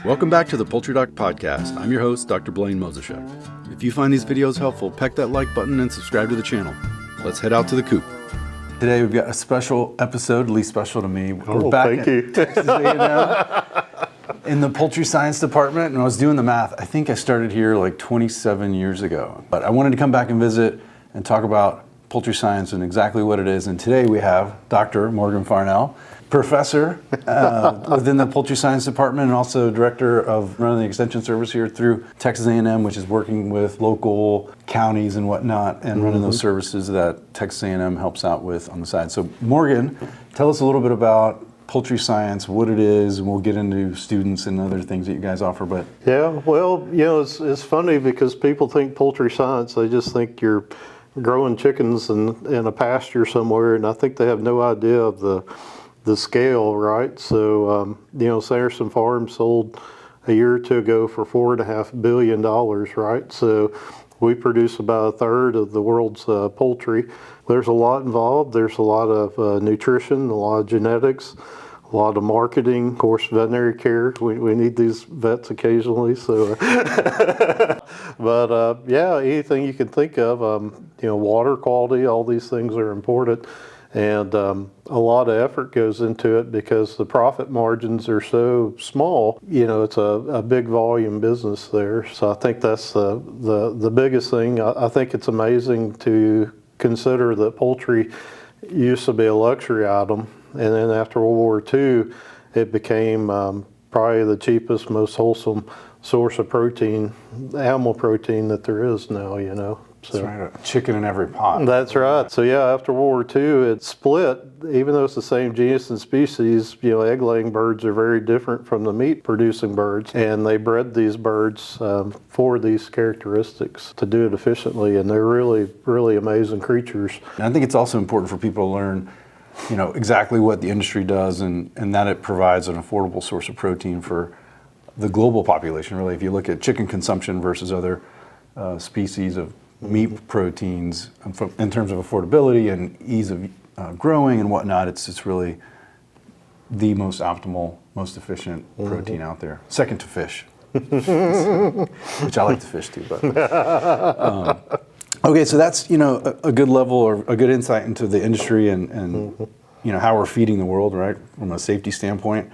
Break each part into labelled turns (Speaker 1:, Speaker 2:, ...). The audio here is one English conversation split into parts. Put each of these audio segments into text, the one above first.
Speaker 1: Welcome back to the Poultry Doc Podcast. I'm your host, Dr. Blayne Mozeshek. If you find these videos helpful, peck that like button and subscribe to the channel. Let's head out to the coop. Today we've got a special episode, at least special to me. We're back at Texas A&M in the Poultry Science department, and I was doing the math. I think I started here like 27 years ago. But I wanted to come back and visit and talk about poultry science and exactly what it is. And today we have Dr. Morgan Farnell, professor within the Poultry Science Department and also director of running the extension service here through Texas A&M, which is working with local counties and whatnot and running those services that Texas A&M helps out with on the side. So Morgan, tell us a little bit about poultry science, what it is, and we'll get into students and other things that you guys offer. But
Speaker 2: yeah, well, you know, it's funny because people think poultry science, they just think you're growing chickens in a pasture somewhere, and I think they have no idea of the scale, right? So, you know, Sanderson Farm sold a year or two ago for $4.5 billion, right? So we produce about a third of the world's poultry. There's a lot involved. There's a lot of nutrition, a lot of genetics, a lot of marketing, of course, veterinary care. We need these vets occasionally. So, but yeah, anything you can think of, you know, water quality, all these things are important. And a lot of effort goes into it because the profit margins are so small. You know, it's a big volume business there. So I think that's the biggest thing. I think it's amazing to consider that poultry used to be a luxury item. And then after World War II, it became probably the cheapest, most wholesome source of protein, animal protein that there is now, you know. So,
Speaker 1: that's right, a chicken in every pot.
Speaker 2: That's right. So yeah, after World War II, it split. Even though it's the same genus and species, you know, egg-laying birds are very different from the meat-producing birds, and they bred these birds for these characteristics to do it efficiently, and they're really, really amazing creatures.
Speaker 1: And I think it's also important for people to learn, you know, exactly what the industry does and that it provides an affordable source of protein for the global population. Really, if you look at chicken consumption versus other species of meat proteins in terms of affordability and ease of growing and whatnot, it's really the most optimal, most efficient protein out there. Second to fish, which I like to fish too. But okay, so that's, you know, a good level or a good insight into the industry and you know, how we're feeding the world, right, from a safety standpoint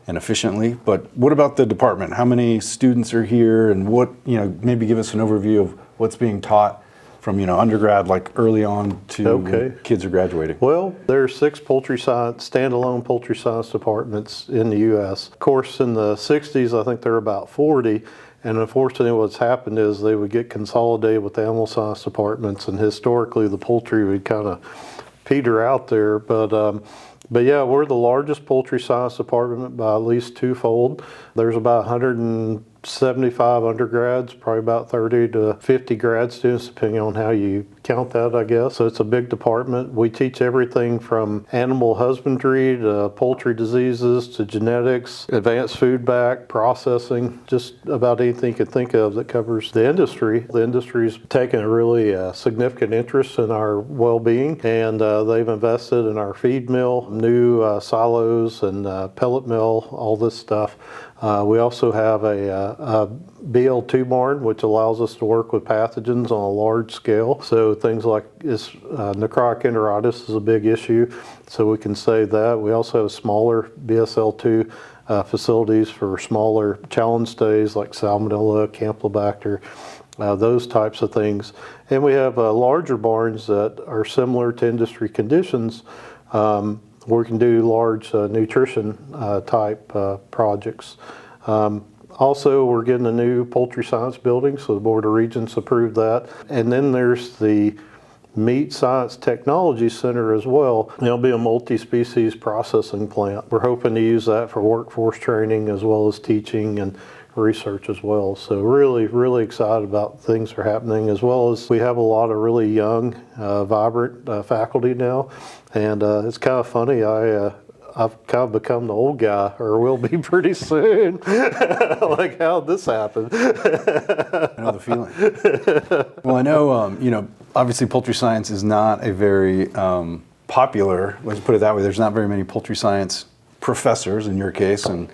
Speaker 1: and efficiently. But what about the department? How many students are here, and what, you know, maybe give us an overview of what's being taught from, you know, undergrad, like early on to when kids are graduating?
Speaker 2: Well, there are 6 poultry science, standalone poultry science departments in the U.S. Of course, in the 60s, I think there are about 40. And unfortunately, what's happened is they would get consolidated with animal science departments, and historically, the poultry would kind of peter out there. But yeah, we're the largest poultry science department by at least twofold. There's about 175 undergrads, probably about 30 to 50 grad students, depending on how you count that, I guess. So it's a big department. We teach everything from animal husbandry to poultry diseases to genetics, advanced food back, processing, just about anything you can think of that covers the industry. The industry's taken a really significant interest in our well-being, and they've invested in our feed mill, new silos and pellet mill, all this stuff. We also have a BL2 barn, which allows us to work with pathogens on a large scale. So things like necrotic enteritis is a big issue, so we can save that. We also have smaller BSL2 facilities for smaller challenge stays like Salmonella, Campylobacter, those types of things. And we have larger barns that are similar to industry conditions, where we can do large nutrition type projects. Also, we're getting a new poultry science building, so the Board of Regents approved that. And then there's the Meat Science Technology Center as well. It'll be a multi-species processing plant. We're hoping to use that for workforce training as well as teaching and research as well. So really, really excited about things that are happening, as well as we have a lot of really young, vibrant faculty now. And it's kind of funny, I've kind of become the old guy, or will be pretty soon. Like, how'd this happen?
Speaker 1: I know the feeling. Well, I know, you know, obviously poultry science is not a very popular, let's put it that way, there's not very many poultry science professors in your case, and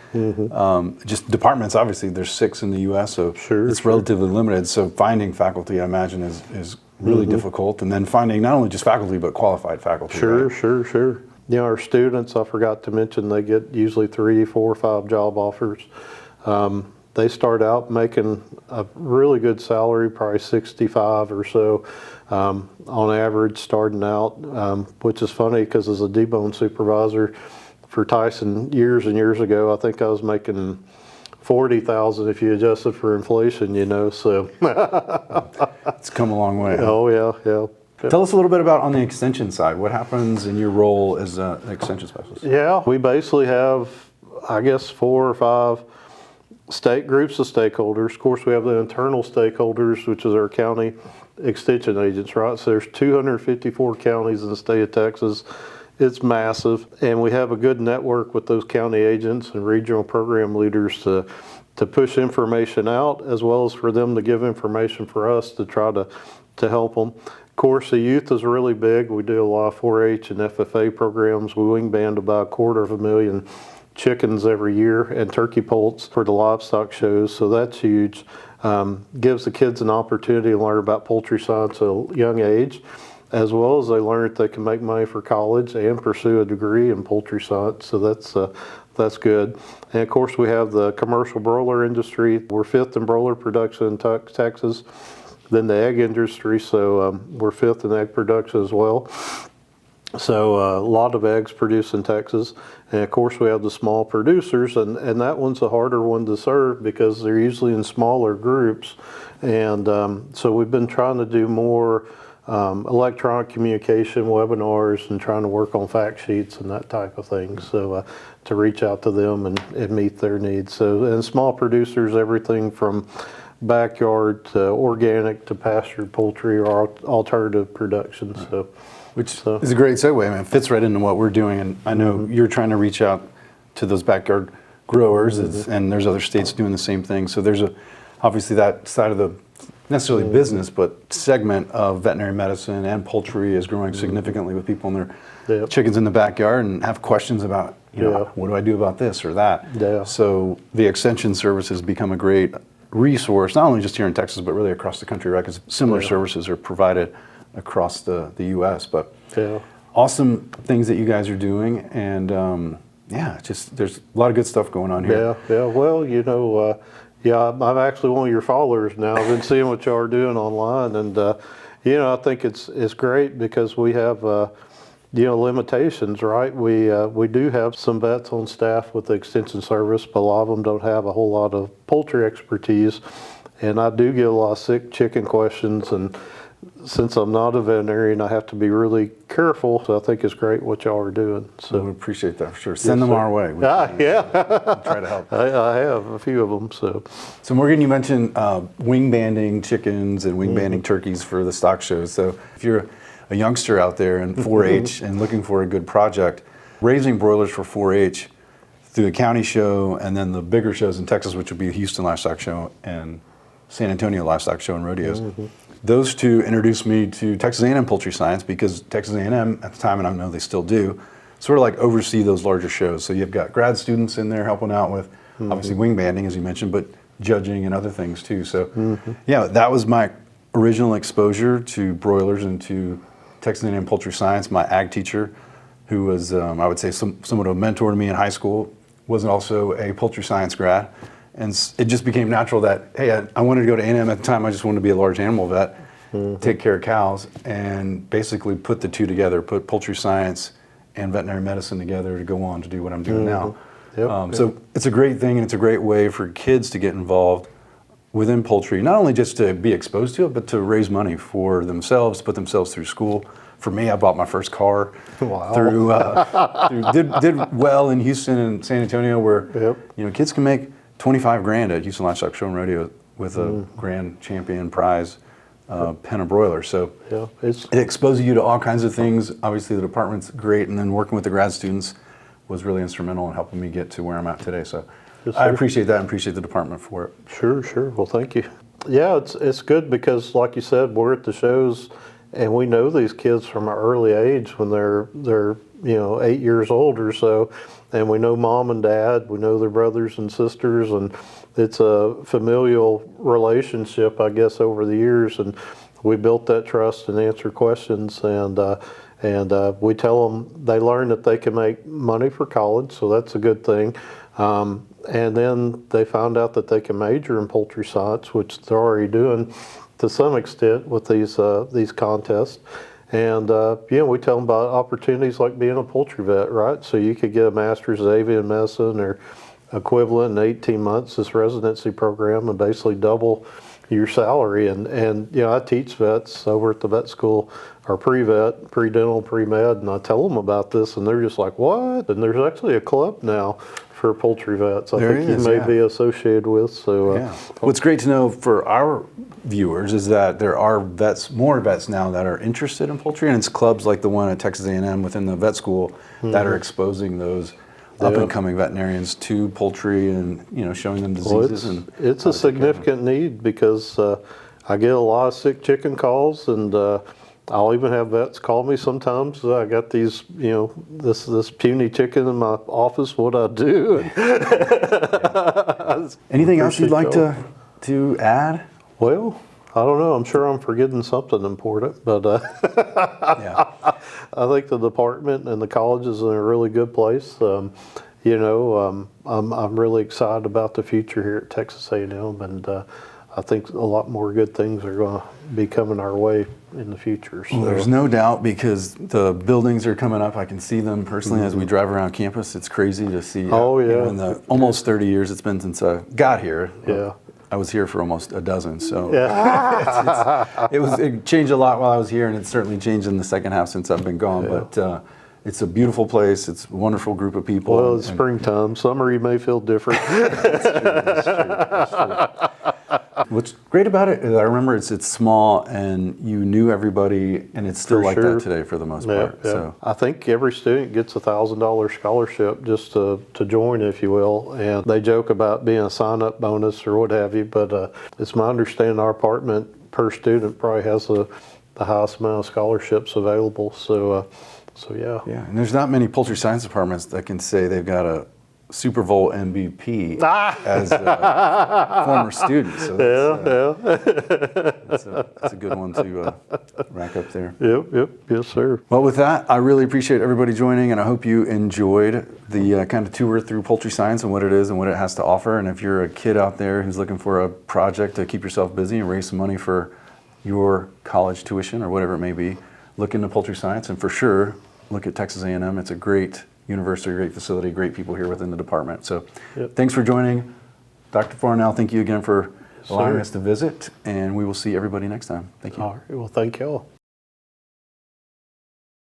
Speaker 1: just departments. Obviously, there's 6 in the U.S., so it's relatively limited. So finding faculty, I imagine, is really difficult, and then finding not only just faculty but qualified faculty.
Speaker 2: Sure,
Speaker 1: right?
Speaker 2: sure. You know, our students, I forgot to mention, they get usually 3, 4, 5 job offers. They start out making a really good salary, probably 65 or so on average starting out, which is funny because as a debone supervisor for Tyson years and years ago, I think I was making 40,000 if you adjusted for inflation, you know, so.
Speaker 1: It's come a long way.
Speaker 2: Oh, yeah.
Speaker 1: Tell us a little bit about on the extension side. What happens in your role as an extension specialist?
Speaker 2: Yeah, we basically have, I guess, 4 or 5 groups of stakeholders. Of course, we have the internal stakeholders, which is our county extension agents, right? So there's 254 counties in the state of Texas. It's massive, and we have a good network with those county agents and regional program leaders to push information out, as well as for them to give information for us to try to help them. Of course, the youth is really big. We do a lot of 4-H and FFA programs. We wing band about 250,000 chickens every year and turkey poults for the livestock shows, so that's huge. Gives the kids an opportunity to learn about poultry science at a young age, as well as they learn that they can make money for college and pursue a degree in poultry science, so that's good. And of course, we have the commercial broiler industry. We're 5th in broiler production in Texas, then the egg industry, so we're 5th in egg production as well. So a lot of eggs produced in Texas. And of course, we have the small producers, and that one's a harder one to serve because they're usually in smaller groups. And so we've been trying to do more electronic communication, webinars, and trying to work on fact sheets and that type of thing. So to reach out to them and meet their needs. So, and small producers, everything from backyard to organic to pastured poultry or alternative production. So.
Speaker 1: Which is a great segue. I mean, it fits right into what we're doing, and I know you're trying to reach out to those backyard growers, and there's other states doing the same thing. So there's obviously that side of the necessarily business, but segment of veterinary medicine and poultry is growing significantly with people in their chickens in the backyard and have questions about, what do I do about this or that?
Speaker 2: Yeah.
Speaker 1: So the extension service has become a great resource, not only just here in Texas, but really across the country, right? Because similar services are provided across the U.S. But awesome things that you guys are doing, and just there's a lot of good stuff going on here.
Speaker 2: Yeah. Well, I'm actually one of your followers now. I've been seeing what y'all are doing online, and I think it's great because we have limitations, right? We do have some vets on staff with the extension service, but a lot of them don't have a whole lot of poultry expertise, and I do get a lot of sick chicken questions, and since I'm not a veterinarian, I have to be really careful. So I think it's great what y'all are doing. So
Speaker 1: we appreciate that for sure. Send them our way. We'll try to help.
Speaker 2: I have a few of them. So
Speaker 1: Morgan, you mentioned wing banding chickens and wing banding turkeys for the stock shows. So if you're a youngster out there in 4-H and looking for a good project, raising broilers for 4-H through the county show and then the bigger shows in Texas, which would be Houston Livestock Show and San Antonio Livestock Show and rodeos. Those two introduced me to Texas A&M Poultry Science because Texas A&M at the time, and I know they still do, sort of like oversee those larger shows. So you've got grad students in there helping out with obviously wing banding, as you mentioned, but judging and other things too. So that was my original exposure to broilers and to Texas A&M Poultry Science. My ag teacher, who was, I would say, somewhat of a mentor to me in high school, was also a poultry science grad. And it just became natural that, hey, I wanted to go to A&M at the time. I just wanted to be a large animal vet, take care of cows, and basically put the two together, put poultry science and veterinary medicine together to go on to do what I'm doing now. So it's a great thing, and it's a great way for kids to get involved within poultry, not only just to be exposed to it, but to raise money for themselves, to put themselves through school. For me, I bought my first car through did well in Houston and San Antonio, where kids can make $25,000 at Houston Livestock Show and Rodeo with a grand champion prize pen of broiler. So it exposes you to all kinds of things. Obviously, the department's great, and then working with the grad students was really instrumental in helping me get to where I'm at today. So I appreciate that and appreciate the department for it.
Speaker 2: Sure. Well, thank you. Yeah, it's good because, like you said, we're at the shows, and we know these kids from an early age when they're 8 years old or so, and we know mom and dad, we know their brothers and sisters, and it's a familial relationship, I guess, over the years, and we built that trust and answer questions, and we tell them, they learn that they can make money for college, so that's a good thing. And then they found out that they can major in poultry science, which they're already doing to some extent with these contests. And we tell them about opportunities like being a poultry vet, right? So you could get a master's of avian medicine or equivalent in 18 months, this residency program, and basically double your salary. And I teach vets over at the vet school, or pre-vet, pre-dental, pre-med, and I tell them about this, and they're just like, what? And there's actually a club now for poultry vets I think you may be associated with. So
Speaker 1: what's great to know for our viewers is that there are more vets now that are interested in poultry, and it's clubs like the one at Texas A&M within the vet school that are exposing those up and coming veterinarians to poultry, and showing them diseases.
Speaker 2: Well, it's a significant need, because I get a lot of sick chicken calls, and I'll even have vets call me sometimes. I got these, this puny chicken in my office. What I do?
Speaker 1: Anything else you'd like to add?
Speaker 2: Well, I don't know. I'm sure I'm forgetting something important, but I think the department and the college is in a really good place. I'm really excited about the future here at Texas A&M, and I think a lot more good things are going to be coming our way in the future. So.
Speaker 1: Well, there's no doubt, because the buildings are coming up. I can see them personally as we drive around campus. It's crazy to see.
Speaker 2: Oh, yeah.
Speaker 1: In the almost 30 years it's been since I got here.
Speaker 2: Yeah.
Speaker 1: I was here for almost a dozen, so yeah. it changed a lot while I was here, and it's certainly changed in the second half since I've been gone. Yeah. But it's a beautiful place. It's a wonderful group of people.
Speaker 2: Well, it's springtime. Summer you may feel different.
Speaker 1: That's true. What's great about it is I remember it's small, and you knew everybody, and it's still like that today for the most part.
Speaker 2: Yeah.
Speaker 1: So
Speaker 2: I think every student gets $1,000 scholarship just to join, if you will, and they joke about being a sign-up bonus or what have you, but it's my understanding our department per student probably has the highest amount of scholarships available. So yeah.
Speaker 1: Yeah, and there's not many poultry science departments that can say they've got a Super Bowl MVP as a former student. So that's a good one to rack up there.
Speaker 2: Yep, yes, sir.
Speaker 1: Well, with that, I really appreciate everybody joining, and I hope you enjoyed the kind of tour through poultry science and what it is and what it has to offer. And if you're a kid out there who's looking for a project to keep yourself busy and raise some money for your college tuition or whatever it may be, look into poultry science, and for sure, look at Texas A&M. It's a great university, great facility, great people here within the department. So Thanks for joining. Dr. Farnell, thank you again for allowing us to visit, and we will see everybody next time. Thank you.
Speaker 2: All right, well, thank you all.